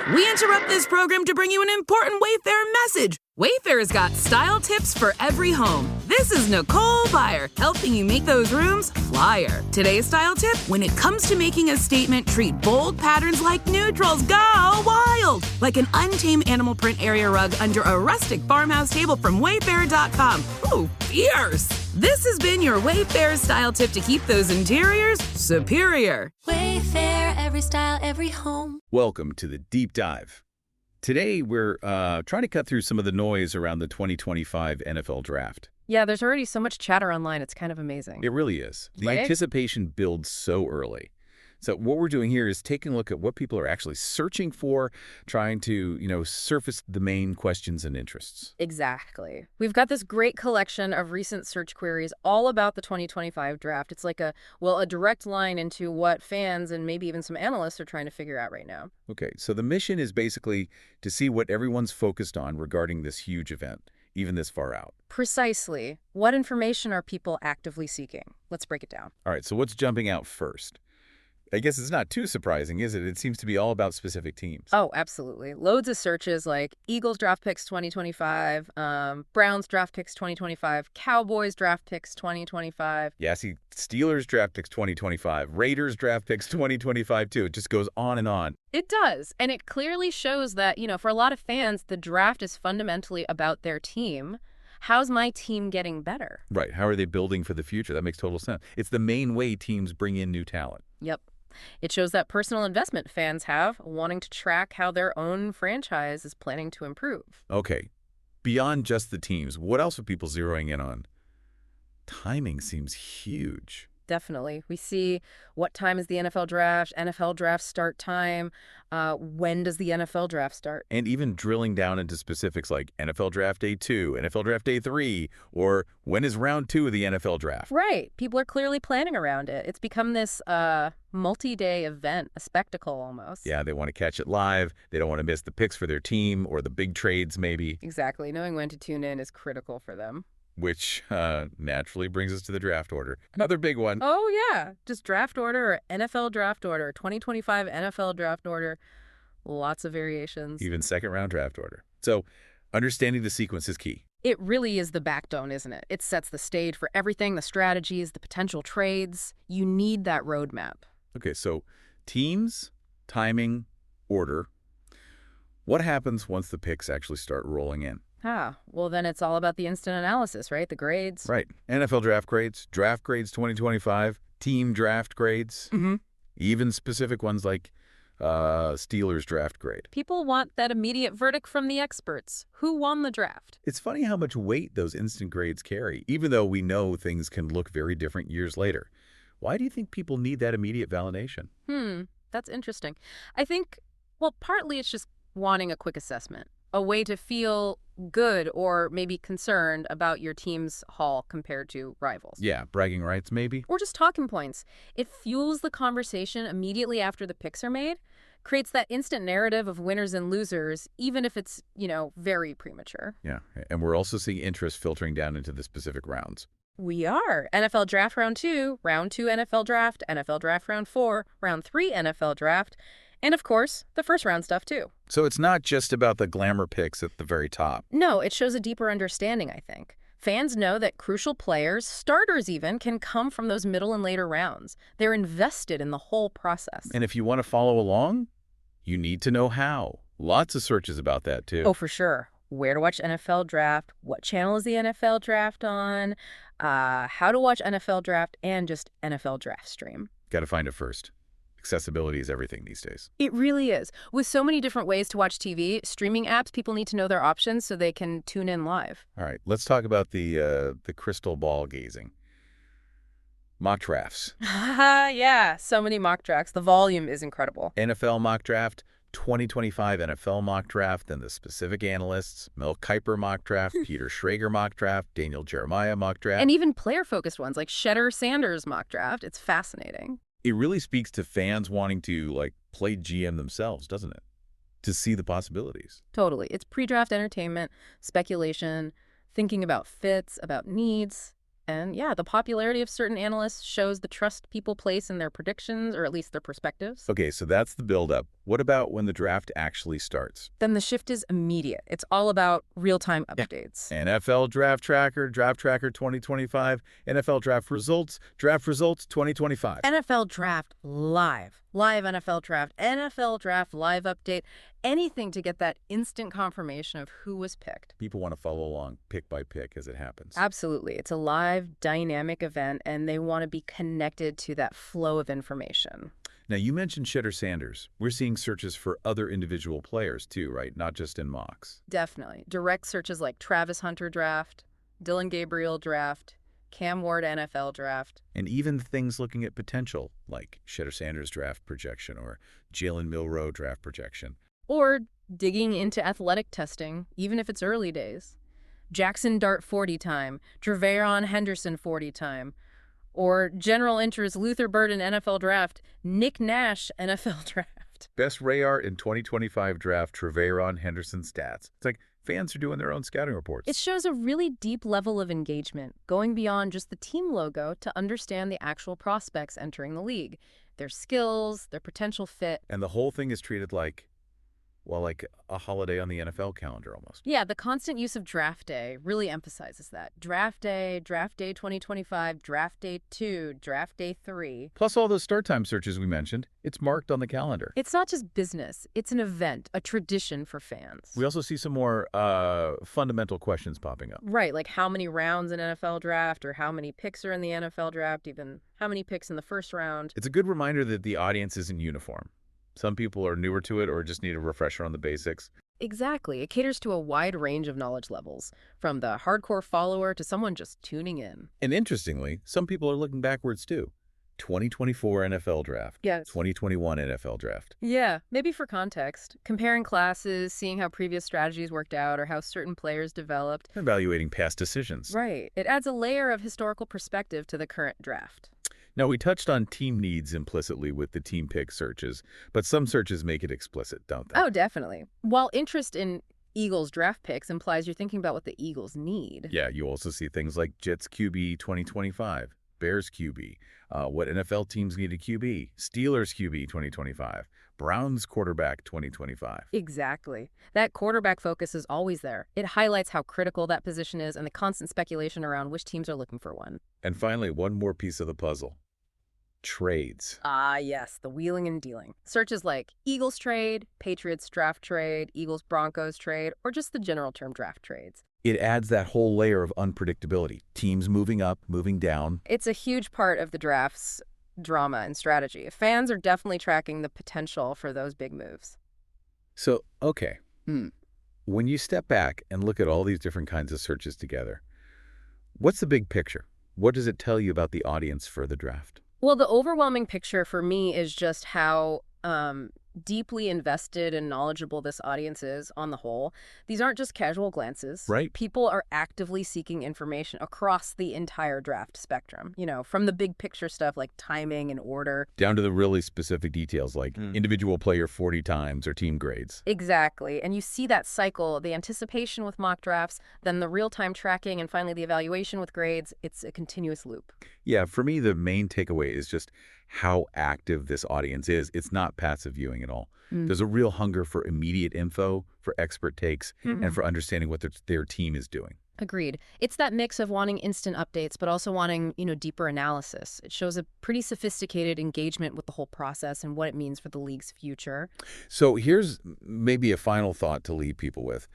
We interrupt this program to bring you an important Wayfair message. Wayfair's got style tips for every home. This is Nicole Byer, helping you make those rooms flyer. Today's style tip: when it comes to making a statement, treat bold patterns like neutrals. Go wild! Like an untamed animal print area rug under a rustic farmhouse table from Wayfair.com. Ooh, fierce! This has been your Wayfair style tip to keep those interiors superior. Wayfair, every style, every home. Welcome to the Deep Dive. Today, we're trying to cut through some of the noise around the 2025 NFL Draft. Yeah, there's already so much chatter online. It's kind of amazing. It really is. The Right? anticipation builds so early. So what we're doing here is taking a look at what people are actually searching for, trying to, surface the main questions and interests. Exactly. We've got this great collection of recent search queries all about the 2025 draft. It's like a direct line into what fans and maybe even some analysts are trying to figure out right now. Okay, so the mission is basically to see what everyone's focused on regarding this huge event, even this far out. Precisely. What information are people actively seeking? Let's break it down. All right, so what's jumping out first? I guess it's not too surprising, is it? It seems to be all about specific teams. Oh, absolutely. Loads of searches like Eagles draft picks 2025, Browns draft picks 2025, Cowboys draft picks 2025. Yeah, see, Steelers draft picks 2025, Raiders draft picks 2025 too. It just goes on and on. It does. And it clearly shows that, for a lot of fans, the draft is fundamentally about their team. How's my team getting better? Right. How are they building for the future? That makes total sense. It's the main way teams bring in new talent. Yep. It shows that personal investment fans have, wanting to track how their own franchise is planning to improve. Okay. Beyond just the teams, what else are people zeroing in on? Timing seems huge. Definitely. We see what time is the NFL draft start time, when does the NFL draft start? And even drilling down into specifics like NFL Draft Day 2, NFL Draft Day 3, or when is round 2 of the NFL Draft? Right. People are clearly planning around it. It's become this multi-day event, a spectacle almost. Yeah, they want to catch it live. They don't want to miss the picks for their team or the big trades maybe. Exactly. Knowing when to tune in is critical for them. Which naturally brings us to the draft order. Another big one. Oh, yeah. Just draft order or NFL draft order, 2025 NFL draft order. Lots of variations. Even second-round draft order. So understanding the sequence is key. It really is the backbone, isn't it? It sets the stage for everything, the strategies, the potential trades. You need that roadmap. Okay, so teams, timing, order. What happens once the picks actually start rolling in? Well, then it's all about the instant analysis, right? The grades. Right. NFL draft grades 2025, team draft grades, even specific ones like Steelers draft grade. People want that immediate verdict from the experts. Who won the draft? It's funny how much weight those instant grades carry, even though we know things can look very different years later. Why do you think people need that immediate validation? That's interesting. I think, partly it's just wanting a quick assessment, a way to feel good or maybe concerned about your team's haul compared to rivals. Yeah, bragging rights maybe? Or just talking points. It fuels the conversation immediately after the picks are made, creates that instant narrative of winners and losers, even if it's, very premature. Yeah, and we're also seeing interest filtering down into the specific rounds. We are. NFL Draft Round 2, Round 2 NFL Draft, NFL Draft Round 4, Round 3 NFL Draft, and, of course, the first round stuff, too. So it's not just about the glamour picks at the very top. No, it shows a deeper understanding, I think. Fans know that crucial players, starters even, can come from those middle and later rounds. They're invested in the whole process. And if you want to follow along, you need to know how. Lots of searches about that, too. Oh, for sure. Where to watch NFL Draft, what channel is the NFL Draft on, how to watch NFL Draft, and just NFL Draft Stream. Got to find it first. Accessibility is everything these days. It really is. With so many different ways to watch TV, streaming apps, people need to know their options so they can tune in live. All right, let's talk about the crystal ball gazing. Mock drafts. Yeah, so many mock drafts. The volume is incredible. NFL mock draft, 2025 NFL mock draft, then the specific analysts, Mel Kiper mock draft, Peter Schrager mock draft, Daniel Jeremiah mock draft. And even player-focused ones like Shedder Sanders mock draft. It's fascinating. It really speaks to fans wanting to, play GM themselves, doesn't it? To see the possibilities. Totally. It's pre-draft entertainment, speculation, thinking about fits, about needs. And yeah, the popularity of certain analysts shows the trust people place in their predictions, or at least their perspectives. Okay, so that's the buildup. What about when the draft actually starts? Then the shift is immediate. It's all about real-time updates. NFL Draft Tracker 2025, NFL Draft Results 2025. NFL Draft Live. Live NFL Draft Live update. Anything to get that instant confirmation of who was picked. People want to follow along pick by pick as it happens. Absolutely. It's a live, dynamic event, and they want to be connected to that flow of information. Now, you mentioned Shedder Sanders. We're seeing searches for other individual players too, right? Not just in mocks. Definitely. Direct searches like Travis Hunter Draft, Dylan Gabriel Draft, Cam Ward NFL Draft. And even things looking at potential, like Shedder Sanders draft projection or Jalen Milroe draft projection. Or digging into athletic testing, even if it's early days. Jackson Dart 40 time, Treveron Henderson 40 time, or general interest Luther Burden NFL Draft, Nick Nash NFL Draft. Best Rayar in 2025 draft, Treveron Henderson stats. It's like fans are doing their own scouting reports. It shows a really deep level of engagement, going beyond just the team logo to understand the actual prospects entering the league, their skills, their potential fit. And the whole thing is treated like, well, like a holiday on the NFL calendar almost. Yeah, the constant use of Draft Day really emphasizes that. Draft Day 2025, Draft Day 2, Draft Day 3. Plus all those start time searches we mentioned, it's marked on the calendar. It's not just business. It's an event, a tradition for fans. We also see some more fundamental questions popping up. Right, like how many rounds in NFL Draft, or how many picks are in the NFL Draft, even how many picks in the first round. It's a good reminder that the audience isn't uniform. Some people are newer to it or just need a refresher on the basics. Exactly. It caters to a wide range of knowledge levels, from the hardcore follower to someone just tuning in. And interestingly, some people are looking backwards too. 2024 NFL Draft. Yes. 2021 NFL Draft. Yeah, maybe for context. Comparing classes, seeing how previous strategies worked out or how certain players developed. Evaluating past decisions. Right. It adds a layer of historical perspective to the current draft. Now, we touched on team needs implicitly with the team pick searches, but some searches make it explicit, don't they? Oh, definitely. While interest in Eagles draft picks implies you're thinking about what the Eagles need. Yeah, you also see things like Jets QB 2025, Bears QB, what NFL teams need a QB, Steelers QB 2025, Browns quarterback 2025. Exactly. That quarterback focus is always there. It highlights how critical that position is and the constant speculation around which teams are looking for one. And finally, one more piece of the puzzle. Trades. Ah, yes, the wheeling and dealing. Searches like Eagles trade, Patriots draft trade, Eagles Broncos trade, or just the general term draft trades. It adds that whole layer of unpredictability. Teams moving up, moving down. It's a huge part of the draft's drama and strategy. Fans are definitely tracking the potential for those big moves. So, okay. When you step back and look at all these different kinds of searches together, what's the big picture? What does it tell you about the audience for the draft? Well, the overwhelming picture for me is just how deeply invested and knowledgeable this audience is on the whole. These aren't just casual glances. Right. People are actively seeking information across the entire draft spectrum, you know, from the big picture stuff like timing and order. Down to the really specific details like individual player 40 times or team grades. Exactly. And you see that cycle, the anticipation with mock drafts, then the real-time tracking, and finally the evaluation with grades. It's a continuous loop. Yeah, for me, the main takeaway is just how active this audience is. It's not passive viewing at all. There's a real hunger for immediate info, for expert takes, and for understanding what their team is doing. Agreed. It's that mix of wanting instant updates, but also wanting, deeper analysis. It shows a pretty sophisticated engagement with the whole process and what it means for the league's future. So here's maybe a final thought to leave people with.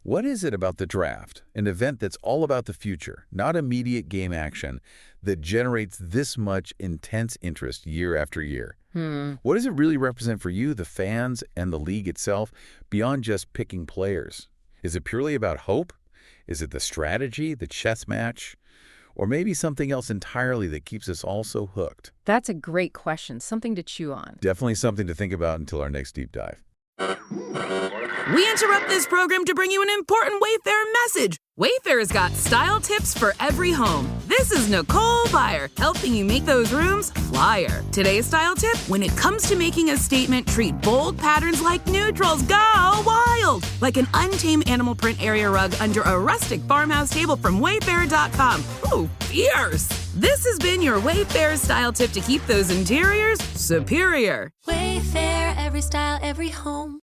What is it about the draft, an event that's all about the future, not immediate game action, that generates this much intense interest year after year? What does it really represent for you, the fans, and the league itself, beyond just picking players? Is it purely about hope? Is it the strategy, the chess match? Or maybe something else entirely that keeps us all so hooked? That's a great question, something to chew on. Definitely something to think about until our next deep dive. We interrupt this program to bring you an important Wayfair message. Wayfair's got style tips for every home. This is Nicole Byer, helping you make those rooms flyer. Today's style tip: when it comes to making a statement, treat bold patterns like neutrals. Go wild! Like an untamed animal print area rug under a rustic farmhouse table from Wayfair.com. Ooh, fierce! This has been your Wayfair style tip to keep those interiors superior. Wayfair, every style, every home.